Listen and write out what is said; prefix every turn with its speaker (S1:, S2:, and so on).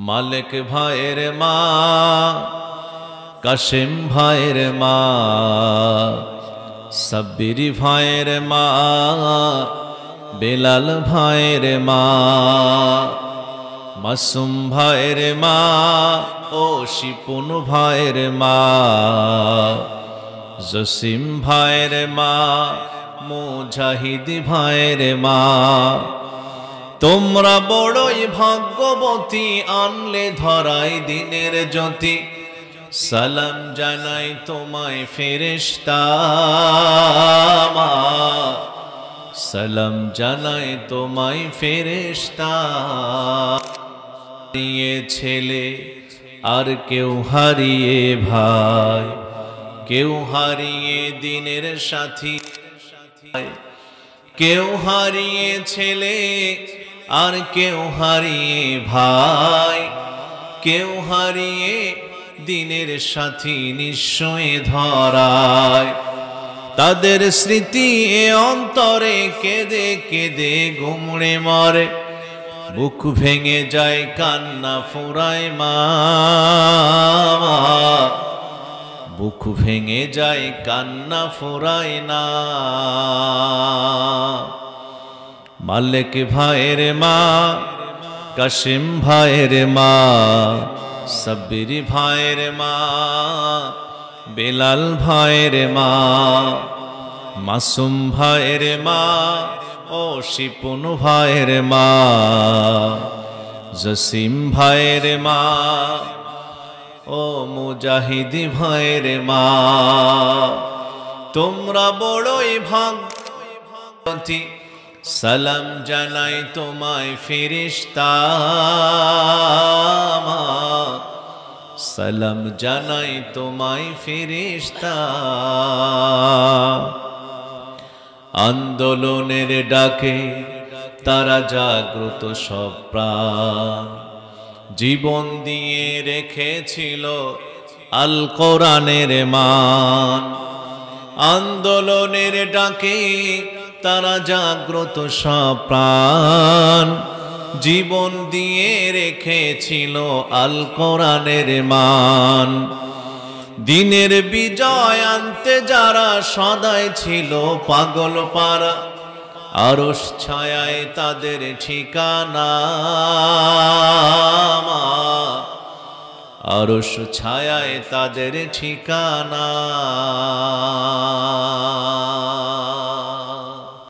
S1: মালিক ভাইয়ের মা, কাশেম ভাইয়ের মা, সাব্বির ভাইয়ের মা, বেলাল ভাইয়ের মা, মাসুম ভাইয়ের মা, ও শিপুন ভাইয়ের মা, জসিম ভাইয়ের মা, মুজাহিদ ভাইয়ের মা। তোমরা বড়ই ভাগ্যবতী, আনলে ধরাই দিনের জ্যোতি। সালাম জানাই তোমায় ফেরেশতা, সালাম জানাই তোমায় ফেরেশতা। হারিয়ে ছেলে আর কেউ হারিয়ে ভাই, কেউ হারিয়ে দিনের সাথী, কেউ হারিয়ে ছেলে আর কেউ হারিয়ে ভাই, কেউ হারিয়ে দিনের সাথী নিশ্চয় ধরায়। তাদের স্মৃতি এ অন্তরে কেঁদে কেঁদে গুমড়ে মরে, বুক ভেঙে যায় কান্না ফুরায় মা, বুক ভেঙে যায় কান্না ফুরায় না। মালিক ভাইয়ের মা, কাশেম ভাইয়ের মা, সাব্বির ভাইয়ের মা, বেলাল ভাইয়ের মা, মাসুম ভাইয়ের মা, ও শিপুন ভাইয়ের মা, জসিম ভাইয়ের মা, ও মুজাহিদ ভাইয়ের মা। তোমরা বড়ই ভাগ্যবতী, সালাম জানাই তোমায় ফেরেশতা, সালাম জানাই তোমায় ফেরেশতা। আন্দোলনের ডাকে তারা জাগ্রত সব প্রাণ, জীবন দিয়ে রেখেছিল আল কোরআনের মান। আন্দোলনের ডাকে তারা জাগ্রত সব প্রাণ, জীবন দিয়ে রেখেছিল আল কোরআনের মান। দিনের বিজয় আনতে যারা সদাই ছিল পাগল পারা, আরশ ছায়ায় তাদের ঠিকানা, আরশ ছায়ায় তাদের ঠিকানা।